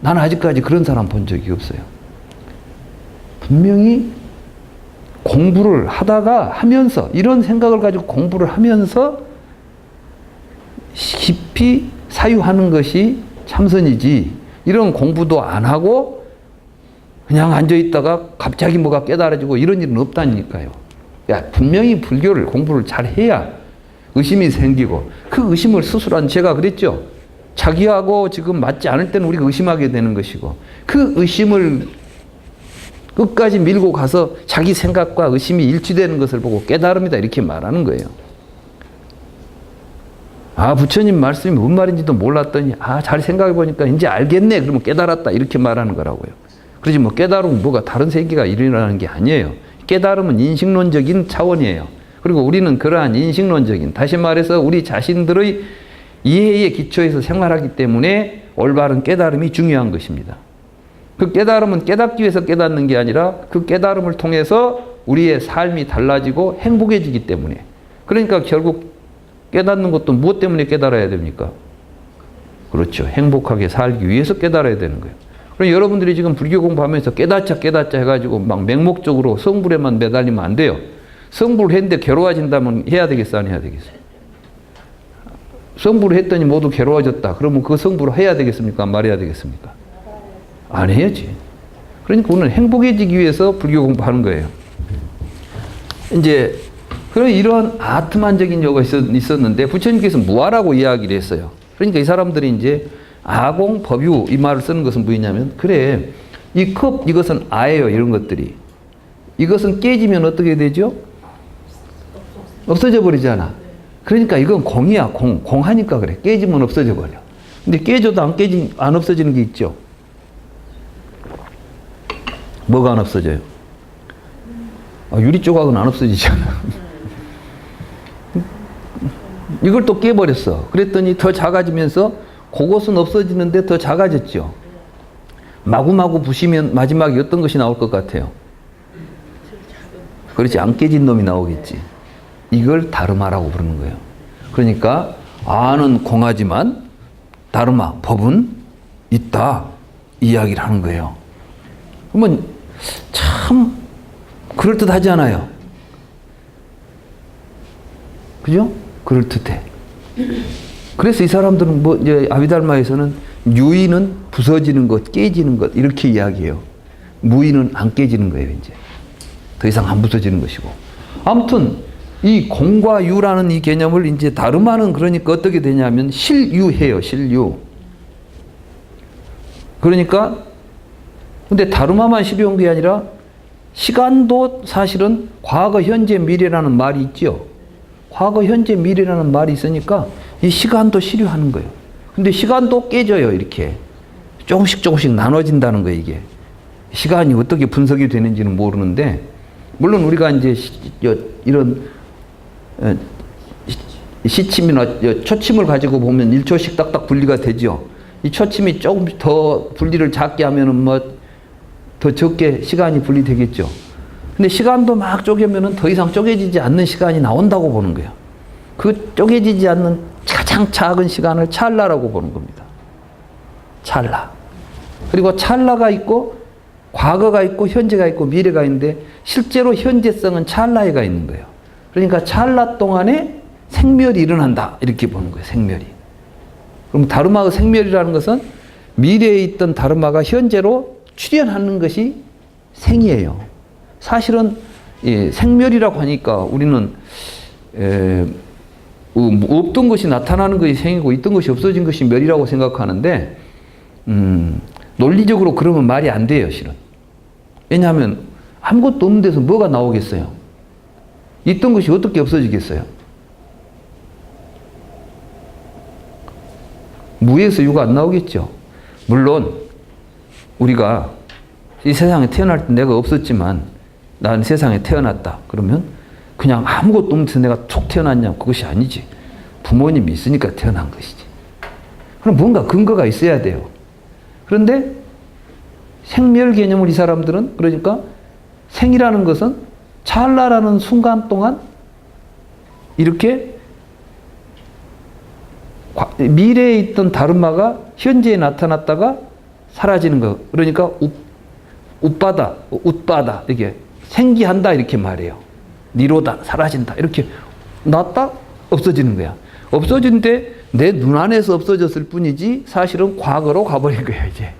나는 아직까지 그런 사람 본 적이 없어요. 분명히 공부를 하다가 하면서 이런 생각을 가지고 공부를 하면서 깊이 사유하는 것이 참선이지 이런 공부도 안 하고 그냥 앉아있다가 갑자기 뭐가 깨달아지고 이런 일은 없다니까요. 야, 분명히 불교를 공부를 잘 해야 의심이 생기고 그 의심을 스스로 제가 그랬죠. 자기하고 지금 맞지 않을 때는 우리가 의심하게 되는 것이고 그 의심을 끝까지 밀고 가서 자기 생각과 의심이 일치되는 것을 보고 깨달음이다 이렇게 말하는 거예요. 아, 부처님 말씀이 뭔 말인지도 몰랐더니 잘 생각해 보니까 이제 알겠네. 그러면 깨달았다 이렇게 말하는 거라고요. 그러지 뭐 깨달으면 뭐가 다른 세계가 일어나는 게 아니에요. 깨달음은 인식론적인 차원이에요. 그리고 우리는 그러한 인식론적인, 다시 말해서 우리 자신들의 이해의 기초에서 생활하기 때문에 올바른 깨달음이 중요한 것입니다. 그 깨달음은 깨닫기 위해서 깨닫는 게 아니라 그 깨달음을 통해서 우리의 삶이 달라지고 행복해지기 때문에. 그러니까 결국 깨닫는 것도 무엇 때문에 깨달아야 됩니까? 그렇죠. 행복하게 살기 위해서 깨달아야 되는 거예요. 그럼 여러분들이 지금 불교 공부하면서 깨닫자 해가지고 막 맹목적으로 성불에만 매달리면 안 돼요. 성불을 했는데 괴로워진다면 해야 되겠어, 안 해야 되겠어? 성불을 했더니 모두 괴로워졌다. 그러면 그 성불을 해야 되겠습니까? 안 말해야 되겠습니까? 안 해야지. 그러니까 오늘 행복해지기 위해서 불교 공부하는 거예요. 이제 그런 이런 아트만적인 요가 있었는데 부처님께서 무아라고 이야기를 했어요. 그러니까 이 사람들이 이제 아공, 법유 이 말을 쓰는 것은 뭐냐면 그래 이 컵 이것은 아예요. 이런 것들이. 이것은 깨지면 어떻게 되죠? 없어져 버리잖아. 그러니까 이건 공이야. 공하니까 그래. 깨지면 없어져 버려. 근데 깨져도 안 없어지는 게 있죠. 뭐가 안 없어져요? 유리 조각은 안 없어지잖아. 이걸 또 깨버렸어. 그랬더니 더 작아지면서 그것은 없어지는데 더 작아졌죠. 마구마구 부시면 마지막에 어떤 것이 나올 것 같아요? 그렇지. 안 깨진 놈이 나오겠지. 이걸 다르마라고 부르는 거예요. 그러니까 아는 공하지만 다르마, 법은 있다. 이야기를 하는 거예요. 그러면 참 그럴듯하지 않아요? 그죠? 그럴듯해. 그래서 이 사람들은 이제 아비달마에서는 유의는 부서지는 것, 깨지는 것 이렇게 이야기해요. 무의는 안 깨지는 거예요. 이제 더 이상 안 부서지는 것이고. 아무튼 이 공과 유라는 이 개념을 이제 다르마는 그러니까 어떻게 되냐면 실유해요. 실유. 그러니까 근데 다르마만 실유한 게 아니라 시간도 사실은 과거, 현재, 미래라는 말이 있죠. 과거, 현재, 미래라는 말이 있으니까 이 시간도 실유하는 거예요. 근데 시간도 깨져요. 이렇게 조금씩 나눠진다는 거예요. 이게 시간이 어떻게 분석이 되는지는 모르는데 물론 우리가 이제 이런 시침이나 초침을 가지고 보면 1초씩 딱딱 분리가 되죠. 이 초침이 조금 더 분리를 작게 하면은 뭐 더 적게 시간이 분리되겠죠. 근데 시간도 막 쪼개면은 더 이상 쪼개지지 않는 시간이 나온다고 보는 거예요. 그 쪼개지지 않는 가장 작은 시간을 찰나라고 보는 겁니다. 찰나. 그리고 찰나가 있고 과거가 있고 현재가 있고 미래가 있는데 실제로 현재성은 찰나에가 있는 거예요. 그러니까 찰나 동안에 생멸이 일어난다 이렇게 보는 거예요. 생멸이. 그럼 다르마의 생멸이라는 것은 미래에 있던 다르마가 현재로 출현하는 것이 생이에요. 사실은 생멸이라고 하니까 우리는 없던 것이 나타나는 것이 생이고 있던 것이 없어진 것이 멸이라고 생각하는데 논리적으로 그러면 말이 안 돼요. 실은. 왜냐하면 아무것도 없는 데서 뭐가 나오겠어요? 있던 것이 어떻게 없어지겠어요? 무에서 유가 안 나오겠죠. 물론 우리가 이 세상에 태어날 때 내가 없었지만 난 세상에 태어났다. 그러면 그냥 아무것도 없는 데서 내가 툭 태어났냐? 그것이 아니지. 부모님이 있으니까 태어난 것이지. 그럼 뭔가 근거가 있어야 돼요. 그런데 생멸 개념을 이 사람들은 그러니까 생이라는 것은 찰나라는 순간 동안 이렇게 미래에 있던 다르마가 현재에 나타났다가 사라지는 거. 그러니까 웃바다 이게 생기한다 이렇게 말해요. 니로다 사라진다 이렇게 났다 없어지는 거야. 없어진데 내 눈 안에서 없어졌을 뿐이지 사실은 과거로 가버린 거야 이제.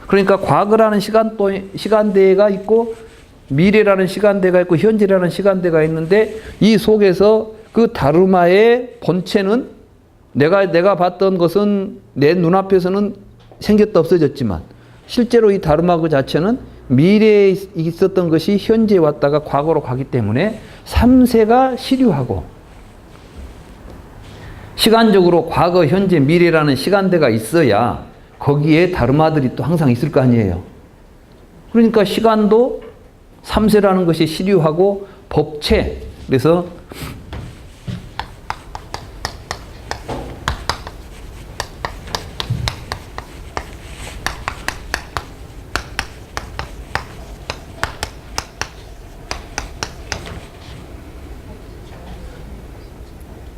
그러니까 과거라는 시간대가 있고 미래라는 시간대가 있고 현재라는 시간대가 있는데 이 속에서 그 다르마의 본체는 내가 봤던 것은 내 눈앞에서는 생겼다 없어졌지만 실제로 이 다르마 그 자체는 미래에 있었던 것이 현재에 왔다가 과거로 가기 때문에 3세가 시류하고 시간적으로 과거, 현재, 미래라는 시간대가 있어야 거기에 다르마들이 또 항상 있을 거 아니에요. 그러니까 시간도 3세라는 것이 시류하고 법체, 그래서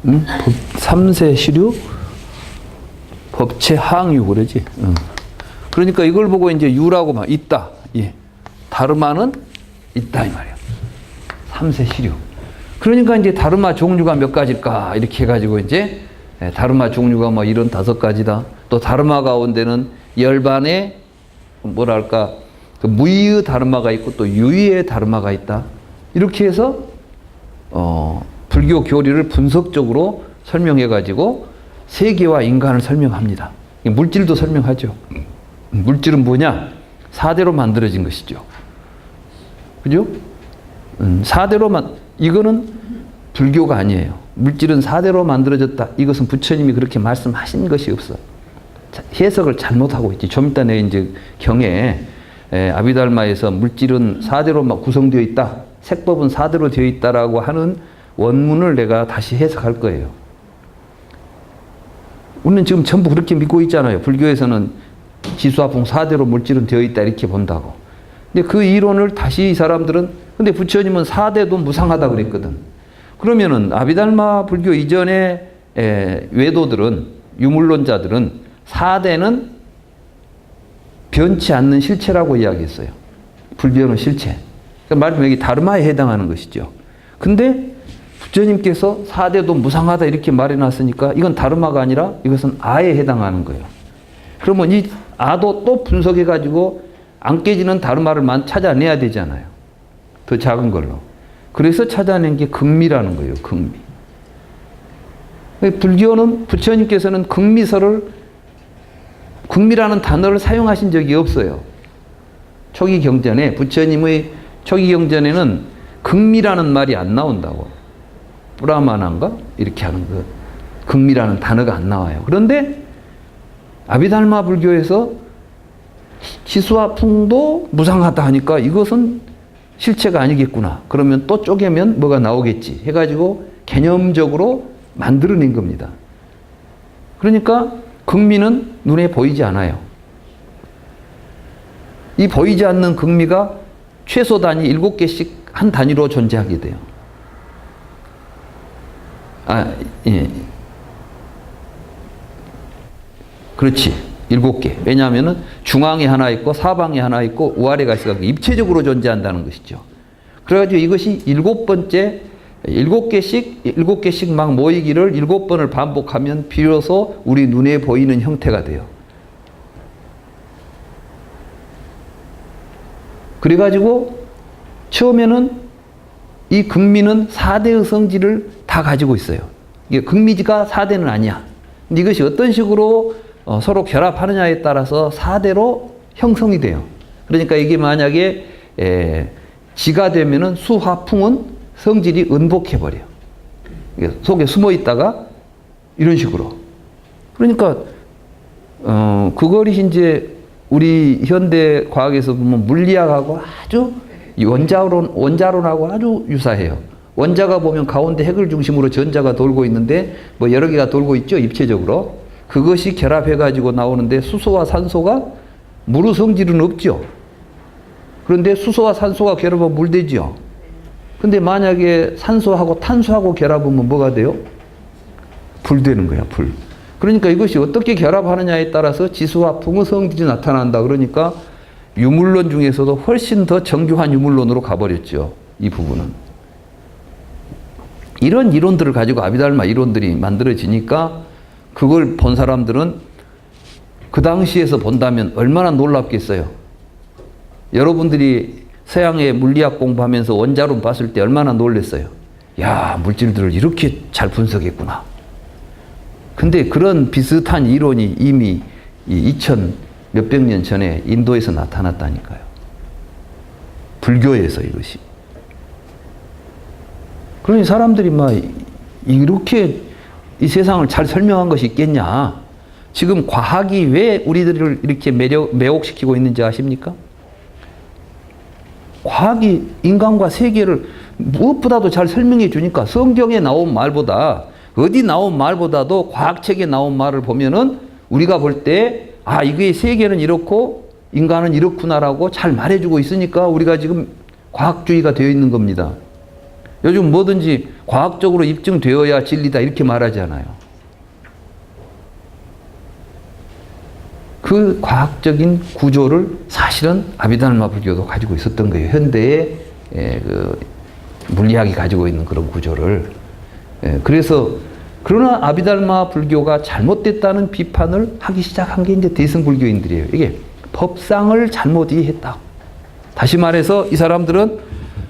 법 3세 시류, 법체 항유 그러지. 그러니까 이걸 보고 이제 유라고 막 있다. 예. 다르마는 있다 이 말이야. 3세 시류. 그러니까 이제 다르마 종류가 몇 가지일까 이렇게 해가지고 이제 다르마 종류가 뭐 75가지다. 또 다르마 가운데는 열반에 뭐랄까 그 무의의 다르마가 있고 또 유의의 다르마가 있다. 이렇게 해서 불교 교리를 분석적으로 설명해가지고 세계와 인간을 설명합니다. 물질도 설명하죠. 물질은 뭐냐? 4대로 만들어진 것이죠. 그죠? 4대로만, 이거는 불교가 아니에요. 물질은 4대로 만들어졌다. 이것은 부처님이 그렇게 말씀하신 것이 없어. 해석을 잘못하고 있지. 좀 이따 내 이제 경에 아비달마에서 물질은 4대로 구성되어 있다. 색법은 4대로 되어 있다라고 하는 원문을 내가 다시 해석할 거예요. 우리는 지금 전부 그렇게 믿고 있잖아요. 불교에서는 지수화풍 4대로 물질은 되어 있다 이렇게 본다고. 근데 그 이론을 다시 이 사람들은, 근데 부처님은 4대도 무상하다 그랬거든. 그러면은 아비달마 불교 이전의 외도들은, 유물론자들은 4대는 변치 않는 실체라고 이야기했어요. 불변의 실체. 그러니까 말하면 여기 다르마에 해당하는 것이죠. 근데 부처님께서 4대도 무상하다 이렇게 말해놨으니까 이건 다르마가 아니라 이것은 아에 해당하는 거예요. 그러면 이 아도 또 분석해가지고 안 깨지는 다르마를 찾아내야 되잖아요. 더 작은 걸로. 그래서 찾아낸 게 극미라는 거예요. 극미. 불교는 부처님께서는 극미라는 단어를 사용하신 적이 없어요. 초기 경전에, 부처님의 초기 경전에는 극미라는 말이 안 나온다고. 브라마나인가? 이렇게 하는 그 극미라는 단어가 안 나와요. 그런데 아비달마 불교에서 지수화풍도 무상하다 하니까 이것은 실체가 아니겠구나. 그러면 또 쪼개면 뭐가 나오겠지 해가지고 개념적으로 만들어낸 겁니다. 그러니까 극미는 눈에 보이지 않아요. 이 보이지 않는 극미가 최소 단위 7개씩 한 단위로 존재하게 돼요. 예. 그렇지. 7개. 왜냐하면은 중앙에 하나 있고 사방에 하나 있고 우아래가 있어서 입체적으로 존재한다는 것이죠. 그래가지고 이것이 7개씩 막 모이기를 7번을 반복하면 비로소 우리 눈에 보이는 형태가 돼요. 그래가지고 처음에는 이 극미는 4대의 성질을 다 가지고 있어요. 이게 극미지가 4대는 아니야. 근데 이것이 어떤 식으로 서로 결합하느냐에 따라서 4대로 형성이 돼요. 그러니까 이게 만약에 지가 되면은 수화풍은 성질이 은복해버려요. 속에 숨어 있다가 이런 식으로. 그러니까 그거를 이제 우리 현대 과학에서 보면 물리학하고 아주 원자론하고 아주 유사해요. 원자가 보면 가운데 핵을 중심으로 전자가 돌고 있는데 뭐 여러 개가 돌고 있죠, 입체적으로. 그것이 결합해가지고 나오는데 수소와 산소가 물의 성질은 없죠. 그런데 수소와 산소가 결합하면 물 되죠. 근데 만약에 산소하고 탄소하고 결합하면 뭐가 돼요? 불 되는 거야, 불. 그러니까 이것이 어떻게 결합하느냐에 따라서 지수화풍의 성질이 나타난다. 그러니까 유물론 중에서도 훨씬 더 정교한 유물론으로 가버렸죠. 이 부분은. 이런 이론들을 가지고 아비달마 이론들이 만들어지니까 그걸 본 사람들은 그 당시에서 본다면 얼마나 놀랍겠어요. 여러분들이 서양의 물리학 공부하면서 원자론 봤을 때 얼마나 놀랐어요. 야, 물질들을 이렇게 잘 분석했구나. 근데 그런 비슷한 이론이 이미 2000 몇백 년 전에 인도에서 나타났다니까요. 불교에서 이것이. 그러니 사람들이 막 이렇게 이 세상을 잘 설명한 것이 있겠냐. 지금 과학이 왜 우리들을 이렇게 매혹시키고 있는지 아십니까? 과학이 인간과 세계를 무엇보다도 잘 설명해 주니까 성경에 나온 말보다 어디 나온 말보다도 과학책에 나온 말을 보면은 우리가 볼 때 아, 이게 세계는 이렇고 인간은 이렇구나라고 잘 말해주고 있으니까 우리가 지금 과학주의가 되어 있는 겁니다. 요즘 뭐든지 과학적으로 입증되어야 진리다 이렇게 말하잖아요. 그 과학적인 구조를 사실은 아비달마 불교도 가지고 있었던 거예요. 현대의 그 물리학이 가지고 있는 그런 구조를. 그래서 그러나 아비달마 불교가 잘못됐다는 비판을 하기 시작한 게 이제 대승불교인들이에요. 이게 법상을 잘못 이해했다. 다시 말해서 이 사람들은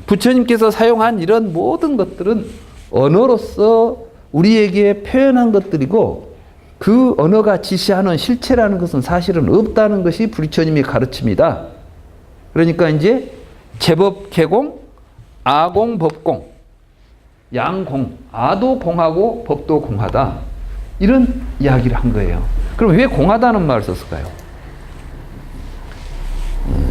부처님께서 사용한 이런 모든 것들은 언어로서 우리에게 표현한 것들이고 그 언어가 지시하는 실체라는 것은 사실은 없다는 것이 부처님의 가르침이다. 그러니까 이제 제법 개공, 아공, 법공, 양공, 아도 공하고 법도 공하다. 이런 이야기를 한 거예요. 그럼 왜 공하다는 말을 썼을까요?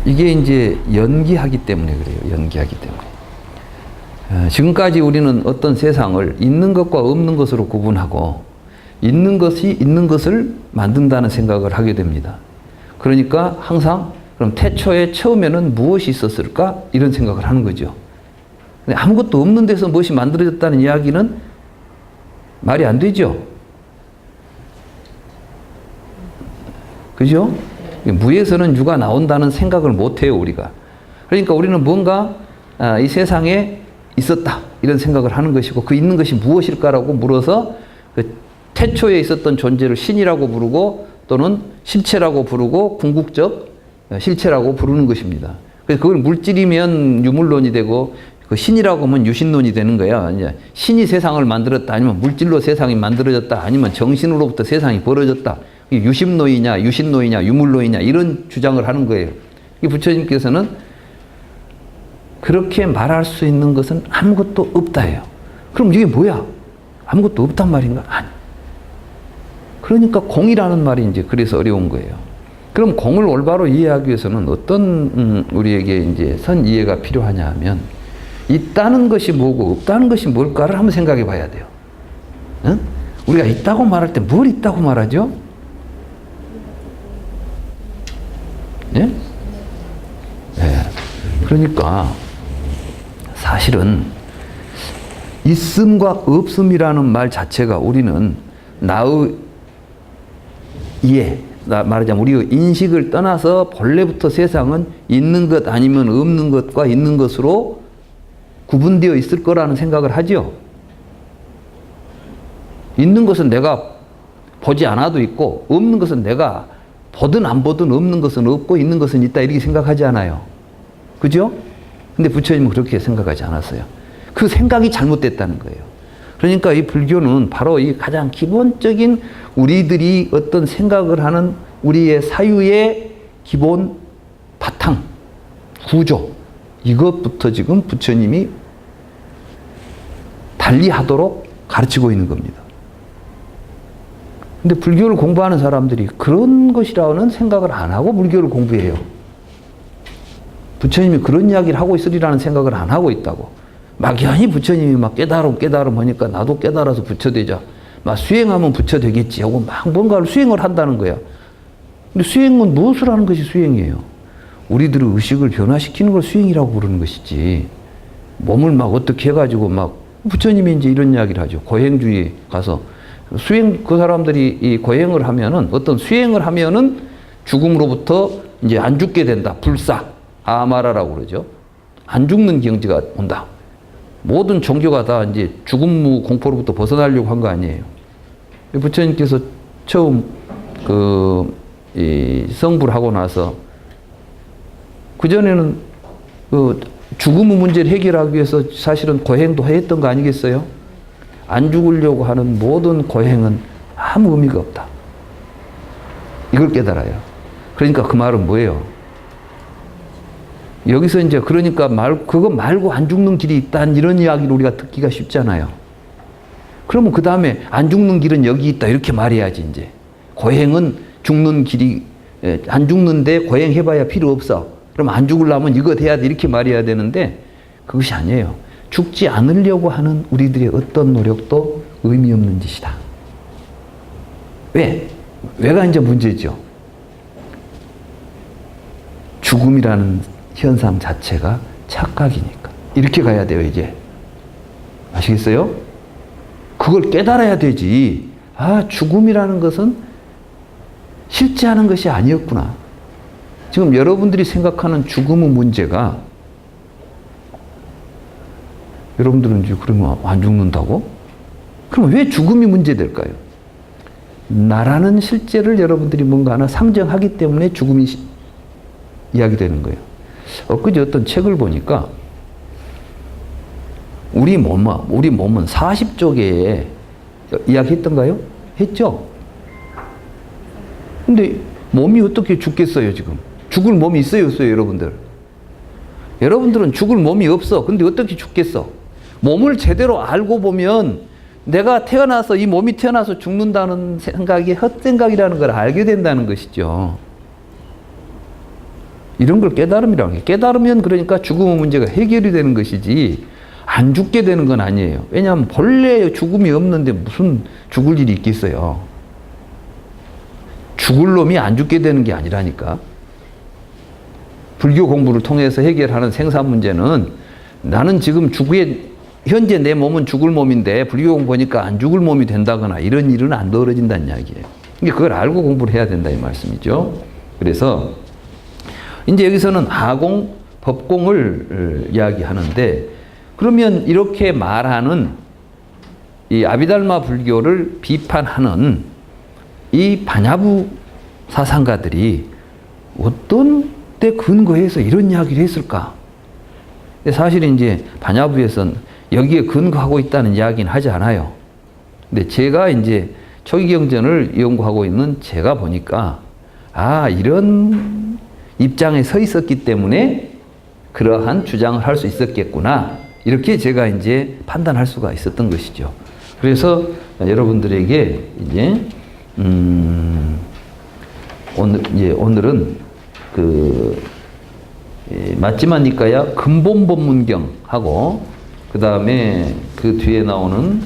이게 이제 연기하기 때문에 그래요. 연기하기 때문에. 지금까지 우리는 어떤 세상을 있는 것과 없는 것으로 구분하고 있는 것이 있는 것을 만든다는 생각을 하게 됩니다. 그러니까 항상 그럼 태초에 처음에는 무엇이 있었을까? 이런 생각을 하는 거죠. 근데 아무것도 없는 데서 무엇이 만들어졌다는 이야기는 말이 안 되죠. 그죠? 무에서는 유가 나온다는 생각을 못 해요, 우리가. 그러니까 우리는 뭔가 이 세상에 있었다 이런 생각을 하는 것이고 그 있는 것이 무엇일까라고 물어서 그 태초에 있었던 존재를 신이라고 부르고 또는 실체라고 부르고 궁극적 실체라고 부르는 것입니다. 그래서 그걸 물질이면 유물론이 되고 그 신이라고 하면 유신론이 되는 거야. 이제 신이 세상을 만들었다 아니면 물질로 세상이 만들어졌다 아니면 정신으로부터 세상이 벌어졌다. 유심론이냐 유신론이냐 유물론이냐 이런 주장을 하는 거예요. 이 부처님께서는 그렇게 말할 수 있는 것은 아무것도 없다예요. 그럼 이게 뭐야? 아무것도 없단 말인가? 아니. 그러니까 공이라는 말이 이제 그래서 어려운 거예요. 그럼 공을 올바로 이해하기 위해서는 어떤 우리에게 이제 선 이해가 필요하냐 하면 있다는 것이 뭐고 없다는 것이 뭘까를 한번 생각해 봐야 돼요. 응? 우리가 있다고 말할 때 뭘 있다고 말하죠? 예? 예. 그러니까 사실은 있음과 없음이라는 말 자체가 우리는 나의 이해, 말하자면 우리의 인식을 떠나서 본래부터 세상은 있는 것 아니면 없는 것과 있는 것으로 구분되어 있을 거라는 생각을 하죠. 있는 것은 내가 보지 않아도 있고 없는 것은 내가 보든 안 보든 없는 것은 없고 있는 것은 있다 이렇게 생각하지 않아요. 그죠? 근데 부처님은 그렇게 생각하지 않았어요. 그 생각이 잘못됐다는 거예요. 그러니까 이 불교는 바로 이 가장 기본적인 우리들이 어떤 생각을 하는 우리의 사유의 기본 바탕, 구조 이것부터 지금 부처님이 달리하도록 가르치고 있는 겁니다. 근데 불교를 공부하는 사람들이 그런 것이라는 생각을 안 하고 불교를 공부해요. 부처님이 그런 이야기를 하고 있으리라는 생각을 안 하고 있다고. 막연히 부처님이 막 깨달음 하니까 나도 깨달아서 부처 되자. 막 수행하면 부처 되겠지 하고 막 뭔가를 수행을 한다는 거야. 근데 수행은 무엇을 하는 것이 수행이에요? 우리들의 의식을 변화시키는 걸 수행이라고 부르는 것이지. 몸을 막 어떻게 해가지고 막 부처님이 이제 이런 이야기를 하죠. 고행주의 가서 수행 그 사람들이 이 고행을 하면은 어떤 수행을 하면은 죽음으로부터 이제 안 죽게 된다. 불사 아마라라고 그러죠. 안 죽는 경지가 온다. 모든 종교가 다 이제 죽음 공포로부터 벗어나려고 한 거 아니에요. 부처님께서 처음 이 성불 하고 나서 그 전에는 그 죽음의 문제를 해결하기 위해서 사실은 고행도 했던 거 아니겠어요? 안 죽으려고 하는 모든 고행은 아무 의미가 없다. 이걸 깨달아요. 그러니까 그 말은 뭐예요? 여기서 이제 그러니까 그거 말고 안 죽는 길이 있다는 이런 이야기를 우리가 듣기가 쉽잖아요. 그러면 그 다음에 안 죽는 길은 여기 있다 이렇게 말해야지 이제. 고행은 죽는 길이 안 죽는데 고행해봐야 필요 없어. 그럼 안 죽으려면 이거 돼야 돼 이렇게 말해야 되는데 그것이 아니에요. 죽지 않으려고 하는 우리들의 어떤 노력도 의미 없는 짓이다. 왜? 왜가 이제 문제죠. 죽음이라는 현상 자체가 착각이니까. 이렇게 가야 돼요, 이제. 아시겠어요? 그걸 깨달아야 되지. 아, 죽음이라는 것은 실제 하는 것이 아니었구나. 지금 여러분들이 생각하는 죽음의 문제가 여러분들은 이제 그러면 안 죽는다고? 그럼 왜 죽음이 문제될까요? 나라는 실제를 여러분들이 뭔가 하나 상정하기 때문에 죽음이 이야기되는 거예요. 엊그제 어떤 책을 보니까 우리 몸은 40조 이야기했던가요? 했죠? 근데 몸이 어떻게 죽겠어요, 지금? 죽을 몸이 있어요, 없어요, 여러분들? 여러분들은 죽을 몸이 없어. 근데 어떻게 죽겠어? 몸을 제대로 알고 보면 내가 태어나서 이 몸이 태어나서 죽는다는 생각이 헛생각이라는 걸 알게 된다는 것이죠. 이런 걸 깨달음이라고 해요. 깨달으면 그러니까 죽음의 문제가 해결이 되는 것이지 안 죽게 되는 건 아니에요. 왜냐하면 본래 죽음이 없는데 무슨 죽을 일이 있겠어요. 죽을 놈이 안 죽게 되는 게 아니라니까. 불교 공부를 통해서 해결하는 생사 문제는 나는 지금 현재 내 몸은 죽을 몸인데 불교 공부 보니까 안 죽을 몸이 된다거나 이런 일은 안 벌어진다는 이야기예요. 그걸 알고 공부를 해야 된다 이 말씀이죠. 그래서 이제 여기서는 하공, 법공을 이야기하는데 그러면 이렇게 말하는 이 아비달마 불교를 비판하는 이 반야부 사상가들이 어떤 때 근거해서 이런 이야기를 했을까? 사실 이제 반야부에서는 여기에 근거하고 있다는 이야기는 하지 않아요. 근데 제가 이제 초기경전을 연구하고 있는 제가 보니까 이런 입장에 서 있었기 때문에 그러한 주장을 할 수 있었겠구나. 이렇게 제가 이제 판단할 수가 있었던 것이죠. 그래서 여러분들에게 이제 오늘은 마찌마 니까야 근본법문경하고 그 다음에 그 뒤에 나오는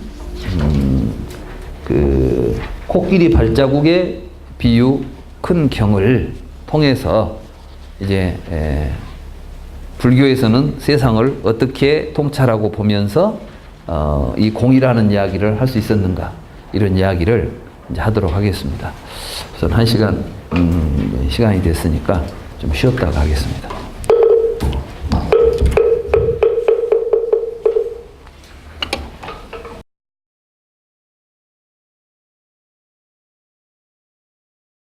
코끼리 발자국의 비유 큰 경을 통해서 이제 불교에서는 세상을 어떻게 통찰하고 보면서 이 공이라는 이야기를 할 수 있었는가 이런 이야기를 이제 하도록 하겠습니다. 우선 1시간 시간이 됐으니까 좀 쉬었다가 하겠습니다.